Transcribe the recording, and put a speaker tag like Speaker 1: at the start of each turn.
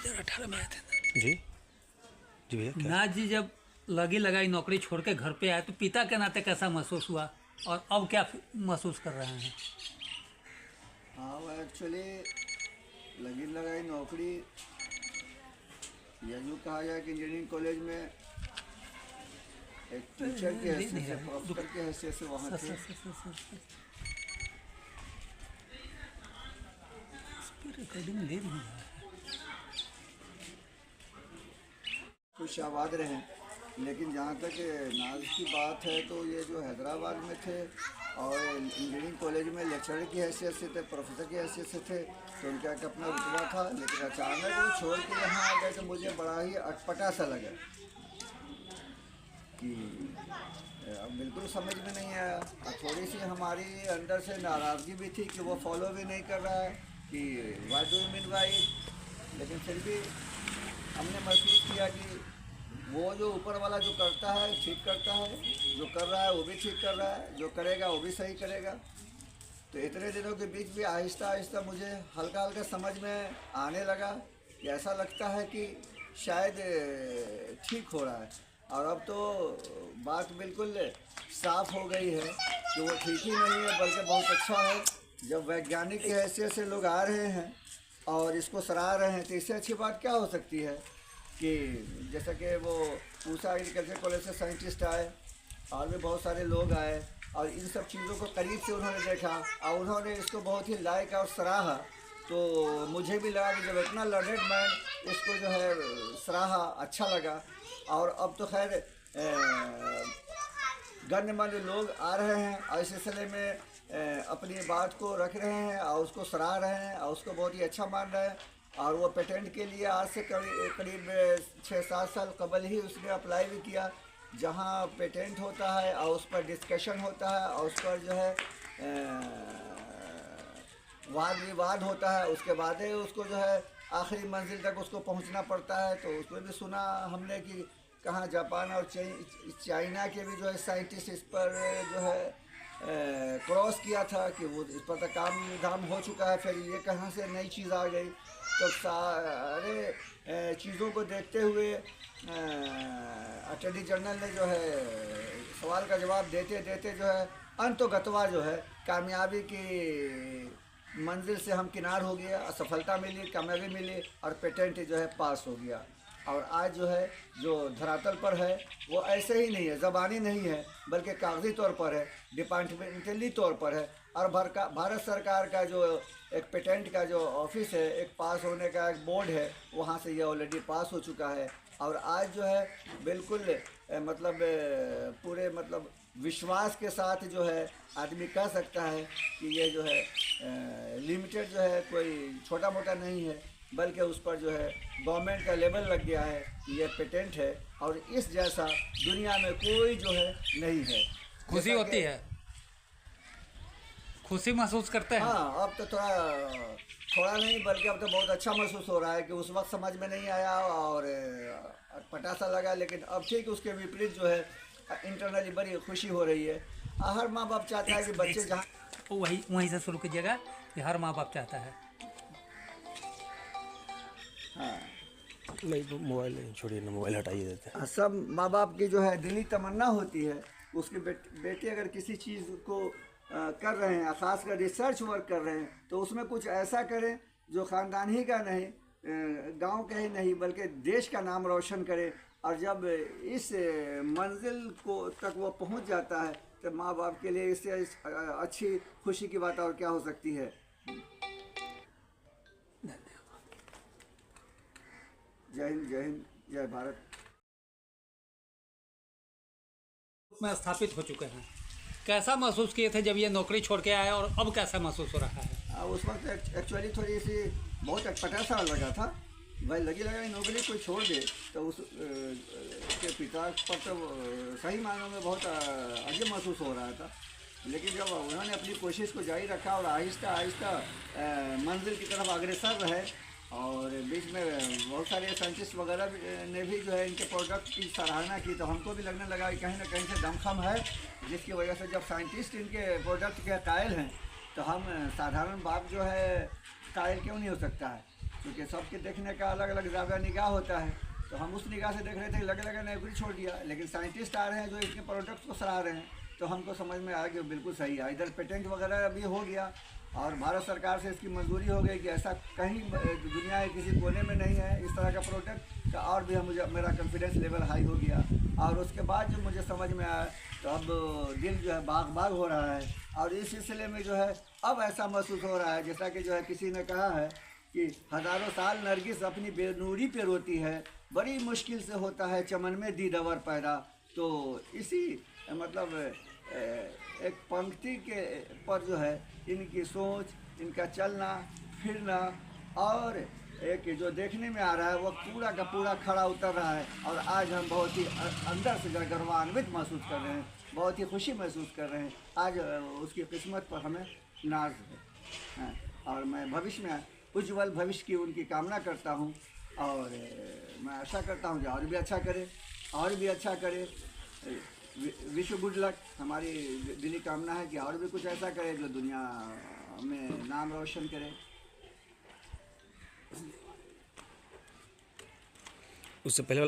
Speaker 1: 2018 में आए थे
Speaker 2: जी जी भैया क्या?
Speaker 1: नाथ जी। जब लगी लगाई नौकरी छोड़ के घर पे आए तो पिता के नाते कैसा महसूस हुआ और अब क्या महसूस कर रहे हैं?
Speaker 3: हाँ, वो एक्चुअली लगी लगाई नौकरी, या यूँ कहा जाए कि इंजीनियरिंग कॉलेज में एक टीचर की हैसियत से, प्रोफेसर की हैसियत से वहाँ थे।
Speaker 1: रिकॉर्डिंग ले रही है।
Speaker 3: खुश आबाद रहे। लेकिन जहाँ तक नाज की बात है तो ये जो हैदराबाद में थे और इंजीनियरिंग कॉलेज में लेक्चरर की हैसियत से थे, प्रोफेसर की हैसियत से थे, तो उनका एक अपना रुतबा था। लेकिन अचानक वो छोड़ के यहाँ आ गए तो मुझे बड़ा ही अटपटा सा लगा कि अब बिल्कुल समझ में नहीं आया। और थोड़ी सी हमारी अंदर से नाराज़गी भी थी कि वो फॉलो भी नहीं कर रहा है कि what do you mean by it. लेकिन फिर भी हमने महसूस किया कि वो जो ऊपर वाला जो करता है ठीक करता है, जो कर रहा है वो भी ठीक कर रहा है, जो करेगा वो भी सही करेगा। तो इतने दिनों के बीच भी आहिस्ता आहिस्ता मुझे हल्का हल्का समझ में आने लगा कि ऐसा लगता है कि शायद ठीक हो रहा है। और अब तो बात बिल्कुल साफ हो गई है कि वो ठीक ही नहीं है बल्कि बहुत अच्छा है। जब वैज्ञानिक की हैसियत से लोग आ रहे हैं और इसको सराह रहे हैं तो इससे अच्छी बात क्या हो सकती है कि जैसा कि वो पूसा एग्रीकल्चर कॉलेज से साइंटिस्ट आए और भी बहुत सारे लोग आए और इन सब चीज़ों को करीब से उन्होंने देखा और उन्होंने इसको बहुत ही लाइक और सराहा। तो मुझे भी लगा कि जब इतना लर्नेड मैन इसको जो है सराहा, अच्छा लगा। और अब तो खैर गण्यमान्य लोग आ रहे हैं और इस सिलसिले में अपनी बात को रख रहे हैं और उसको सराह रहे हैं और उसको बहुत ही अच्छा मान रहे हैं। और वो पेटेंट के लिए आज से करीब 6-7 साल कबल ही उसने अप्लाई भी किया, जहाँ पेटेंट होता है और उस पर डिस्कशन होता है और उस पर जो है वाद विवाद होता है। उसके बाद ही उसको जो है आखिरी मंजिल तक उसको पहुंचना पड़ता है। तो उसमें भी सुना हमने कि कहाँ जापान और चाइना के भी जो है साइंटिस्ट इस पर जो है क्रॉस किया था कि वो इस पर तो काम धाम हो चुका है, फिर ये कहाँ से नई चीज़ आ गई। तो सारे चीज़ों को देखते हुए अटॉर्नी जनरल ने जो है सवाल का जवाब देते देते जो है अंतोगत्वा जो है कामयाबी की मंजिल से हम किनार हो गया, असफलता मिली, कामयाबी मिली और पेटेंट जो है पास हो गया। और आज जो है जो धरातल पर है वो ऐसे ही नहीं है, ज़बानी नहीं है, बल्कि कागजी तौर पर है, डिपार्टमेंटली तौर पर है। और भारत सरकार का जो एक पेटेंट का जो ऑफिस है, एक पास होने का एक बोर्ड है, वहाँ से ये ऑलरेडी पास हो चुका है। और आज जो है बिल्कुल मतलब पूरे मतलब विश्वास के साथ जो है आदमी कह सकता है कि ये जो है लिमिटेड जो है कोई छोटा मोटा नहीं है, बल्कि उस पर जो है गवर्नमेंट का लेबल लग गया है कि ये पेटेंट है और इस जैसा दुनिया में कोई जो है नहीं है।
Speaker 1: खुशी होती है, खुशी महसूस करते हैं।
Speaker 3: हाँ, अब तो थोड़ा नहीं बल्कि अब तो बहुत अच्छा महसूस हो रहा है कि उस वक्त समझ में नहीं आया और पटासा लगा, लेकिन अब ठीक उसके विपरीत जो है इंटरनली बड़ी खुशी हो रही है। हर माँ बाप चाहता है कि बच्चे जहाँ
Speaker 1: वहीं से शुरू कीजिएगा कि हर माँ बाप चाहता है।
Speaker 3: हाँ
Speaker 2: नहीं तो मोबाइल छोड़िए ना, मोबाइल हटाइए देते हैं।
Speaker 3: सब माँ बाप की जो है दिली तमन्ना होती है उसके बेटे अगर किसी चीज़ को कर रहे हैं, ख़ासकर रिसर्च वर्क कर रहे हैं, तो उसमें कुछ ऐसा करें जो ख़ानदान ही का नहीं, गांव का ही नहीं, बल्कि देश का नाम रोशन करे। और जब इस मंजिल को तक वो पहुंच जाता है तो माँ बाप के लिए इससे अच्छी खुशी की बात और क्या हो सकती है। जय हिंद, जय हिंद, जय भारत।
Speaker 1: में स्थापित हो चुके हैं, कैसा महसूस किए थे जब ये नौकरी छोड़ के आए और अब कैसा महसूस हो रहा है?
Speaker 3: उस वक्त एक्चुअली थोड़ी सी बहुत अटपटा सा लगा था भाई, लगी लगाई नौकरी कोई छोड़ दे तो उस के पिता पर तो सही मायनों में बहुत अजीब महसूस हो रहा था। लेकिन जब उन्होंने अपनी कोशिश को जारी रखा और आहिस्ता आहिस्ता मंजिल की तरफ अग्रसर रहे और बीच में बहुत सारे साइंटिस्ट वगैरह ने भी जो है इनके प्रोडक्ट की सराहना की, तो हमको भी लगने लगा कि कहीं ना कहीं से दमखम है, जिसकी वजह से जब साइंटिस्ट इनके प्रोडक्ट के कायल हैं तो हम साधारण बाप जो है कायल क्यों नहीं हो सकता है। क्योंकि सबके देखने का अलग अलग ज़ाविया निगाह होता है। तो हम उस निगाह से देख रहे थे कि लगे नौकरी छोड़ दिया, लेकिन साइंटिस्ट आ रहे हैं जो इसके प्रोडक्ट्स को सराह रहे हैं, तो हमको समझ में आया कि बिल्कुल सही है। इधर पेटेंट वगैरह अभी हो गया और भारत सरकार से इसकी मंजूरी हो गई कि ऐसा कहीं दुनिया के किसी कोने में नहीं है इस तरह का प्रोडक्ट का। और भी मुझे मेरा कॉन्फिडेंस लेवल हाई हो गया। और उसके बाद जो मुझे समझ में आया तो अब दिल जो है बाग बाग हो रहा है। और इस सिलसिले में जो है अब ऐसा महसूस हो रहा है जैसा कि जो है किसी ने कहा है कि हज़ारों साल नरगिस अपनी बेनूरी पे रोती है, बड़ी मुश्किल से होता है चमन में दीदवर पैदा। तो इसी मतलब एक पंक्ति के पर जो है इनकी सोच, इनका चलना फिरना और एक जो देखने में आ रहा है वो पूरा का पूरा खड़ा उतर रहा है। और आज हम बहुत ही अंदर से गर्वान्वित महसूस कर रहे हैं, बहुत ही खुशी महसूस कर रहे हैं। आज उसकी किस्मत पर हमें नाज है। और मैं भविष्य में उज्जवल भविष्य की उनकी कामना करता हूँ। और मैं आशा करता हूँ कि और भी अच्छा करे, और भी अच्छा करे। Wish good luck. हमारी दिली कामना है कि और भी कुछ ऐसा करे जो दुनिया में नाम रोशन करे।
Speaker 2: उससे पहले वाला